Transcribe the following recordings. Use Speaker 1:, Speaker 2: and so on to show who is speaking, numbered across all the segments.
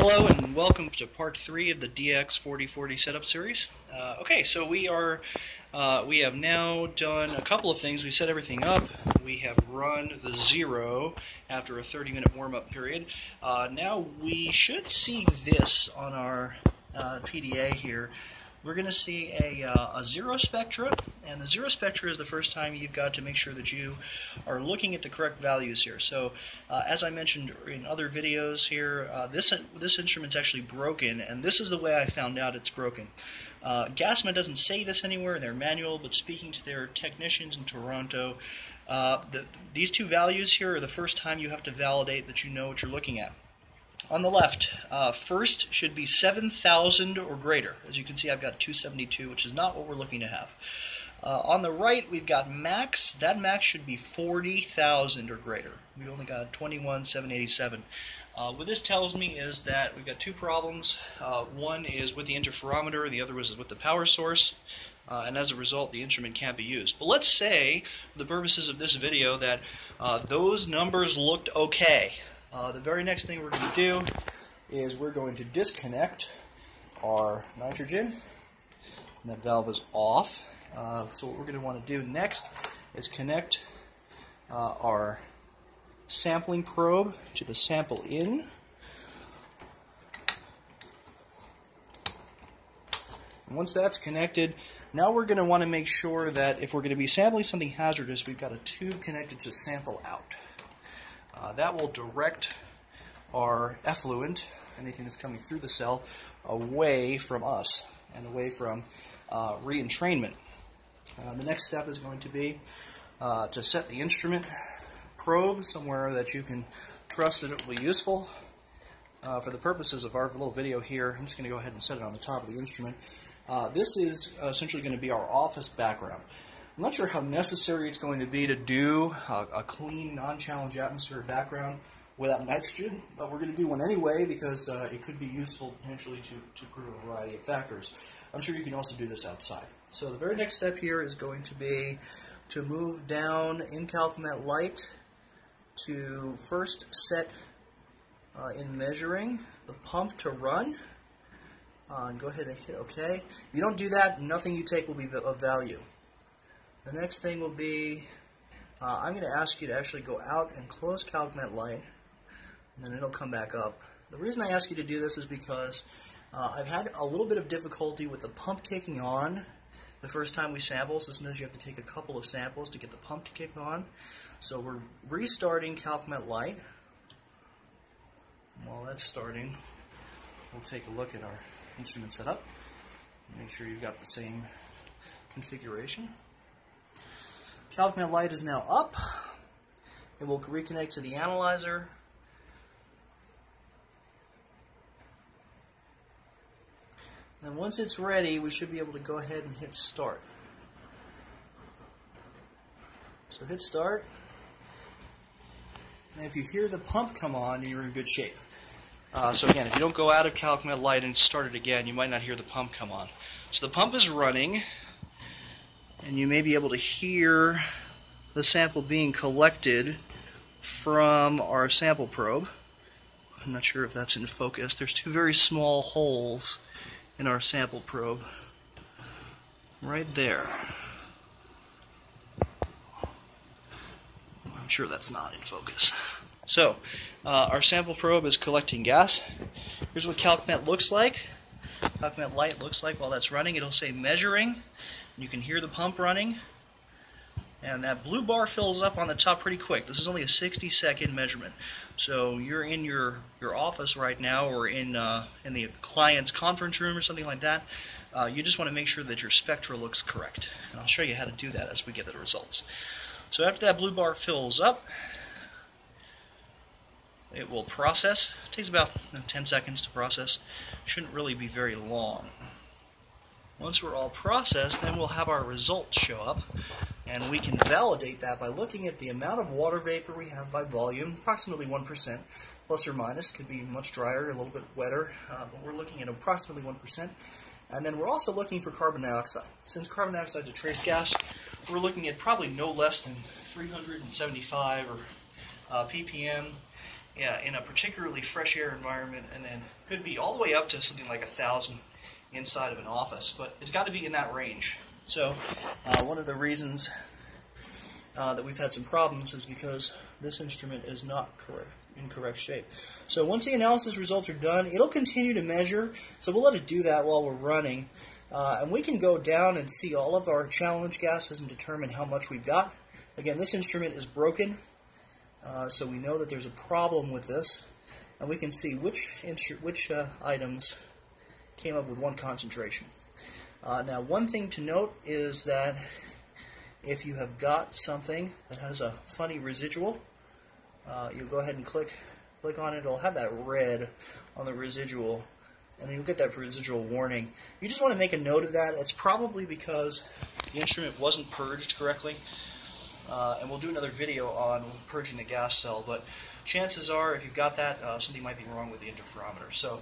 Speaker 1: Hello and welcome to part 3 of the DX4040 setup series. Okay, so we have now done a couple of things. We set everything up. We have run the 0 after a 30-minute warm-up period. Now we should see this on our PDA here. We're going to see a 0 spectra, and the 0 spectra is the first time you've got to make sure that you are looking at the correct values here. So as I mentioned in other videos here, this instrument's actually broken, and this is the way I found out it's broken. Gasma doesn't say this anywhere in their manual, but speaking to their technicians in Toronto, these two values here are the first time you have to validate that you know what you're looking at. On the left, first should be 7,000 or greater. As you can see, I've got 272, which is not what we're looking to have. On the right, we've got max. That max should be 40,000 or greater. We've only got 21,787. What this tells me is that we've got two problems. One is with the interferometer, the other is with the power source. And as a result, the instrument can't be used. But let's say, for the purposes of this video, that those numbers looked okay. The very next thing we're going to do is we're going to disconnect our nitrogen, and that valve is off. So what we're going to want to do next is connect our sampling probe to the sample in. And once that's connected, now we're going to want to make sure that if we're going to be sampling something hazardous, we've got a tube connected to sample out. That will direct our effluent, anything that's coming through the cell, away from us and away from re-entrainment. The next step is going to be to set the instrument probe somewhere that you can trust that it will be useful. For the purposes of our little video here, I'm just going to go ahead and set it on the top of the instrument. This is essentially going to be our office background. I'm not sure how necessary it's going to be to do a clean, non-challenge atmosphere background without nitrogen, but we're going to do one anyway because it could be useful potentially to prove a variety of factors. I'm sure you can also do this outside. So the very next step here is going to be to move down in CalcMet Lite to first set in measuring the pump to run. And go ahead and hit OK. If you don't do that, nothing you take will be of value. The next thing will be, I'm going to ask you to actually go out and close CalcMet Lite, and then it'll come back up. The reason I ask you to do this is because I've had a little bit of difficulty with the pump kicking on the first time we sample, so sometimes you have to take a couple of samples to get the pump to kick on. So we're restarting CalcMet Lite. While that's starting, we'll take a look at our instrument setup. Make sure you've got the same configuration. CalcMet Lite is now up. It will reconnect to the analyzer. Then once it's ready, we should be able to go ahead and hit start. So hit start. And if you hear the pump come on, you're in good shape. So again, if you don't go out of CalcMet Lite and start it again, you might not hear the pump come on. So the pump is running, and you may be able to hear the sample being collected from our sample probe. I'm not sure if that's in focus. There's two very small holes in our sample probe right there. I'm sure that's not in focus. So, our sample probe is collecting gas. Here's what CalcMet looks like. CalcMet Lite looks like while that's running. It'll say measuring. You can hear the pump running. And that blue bar fills up on the top pretty quick. This is only a 60-second measurement. So you're in your office right now, or in the client's conference room or something like that. You just want to make sure that your spectra looks correct. And I'll show you how to do that as we get the results. So after that blue bar fills up, it will process. It takes about 10 seconds to process. Shouldn't really be very long. Once we're all processed, then we'll have our results show up, and we can validate that by looking at the amount of water vapor we have by volume, approximately 1%, plus or minus. Could be much drier, a little bit wetter, but we're looking at approximately 1%. And then we're also looking for carbon dioxide. Since carbon dioxide is a trace gas, we're looking at probably no less than 375 ppm. in a particularly fresh air environment, and then could be all the way up to something like 1,000 inside of an office, but it's got to be in that range. So one of the reasons that we've had some problems is because this instrument is not in correct shape. So once the analysis results are done, it'll continue to measure, so we'll let it do that while we're running, and we can go down and see all of our challenge gases and determine how much we've got. Again, this instrument is broken, so we know that there's a problem with this, and we can see which items came up with one concentration. Now, one thing to note is that if you have got something that has a funny residual, you'll go ahead and click on it. It'll have that red on the residual, and you'll get that residual warning. You just want to make a note of that. It's probably because the instrument wasn't purged correctly, and we'll do another video on purging the gas cell, but chances are if you've got that, something might be wrong with the interferometer. So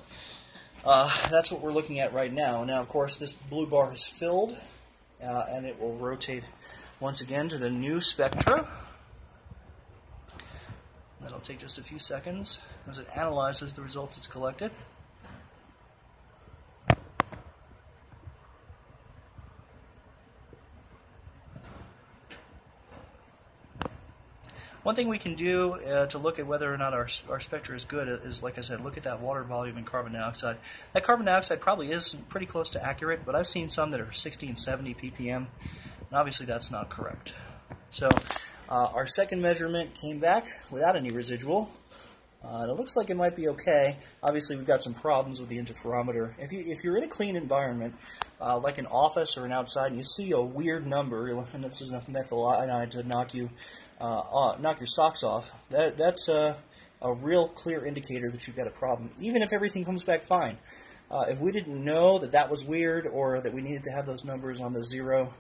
Speaker 1: that's what we're looking at right now. Now, of course, this blue bar is filled, and it will rotate once again to the new spectra. That'll take just a few seconds as it analyzes the results it's collected. One thing we can do to look at whether or not our spectra is good is, like I said, look at that water volume and carbon dioxide. That carbon dioxide probably is pretty close to accurate, but I've seen some that are 60 and 70 ppm, and obviously that's not correct. So our second measurement came back without any residual. And it looks like it might be okay. Obviously we've got some problems with the interferometer. If you're in a clean environment, like an office or an outside, and you see a weird number, and this is enough methyl iodide to knock your socks off, that's a real clear indicator that you've got a problem, even if everything comes back fine. If we didn't know that that was weird or that we needed to have those numbers on the zero,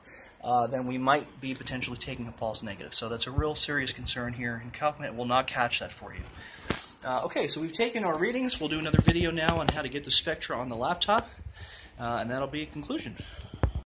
Speaker 1: then we might be potentially taking a false negative. So that's a real serious concern here, and CalcMet will not catch that for you. Okay, so we've taken our readings. We'll do another video now on how to get the spectra on the laptop, and that'll be a conclusion.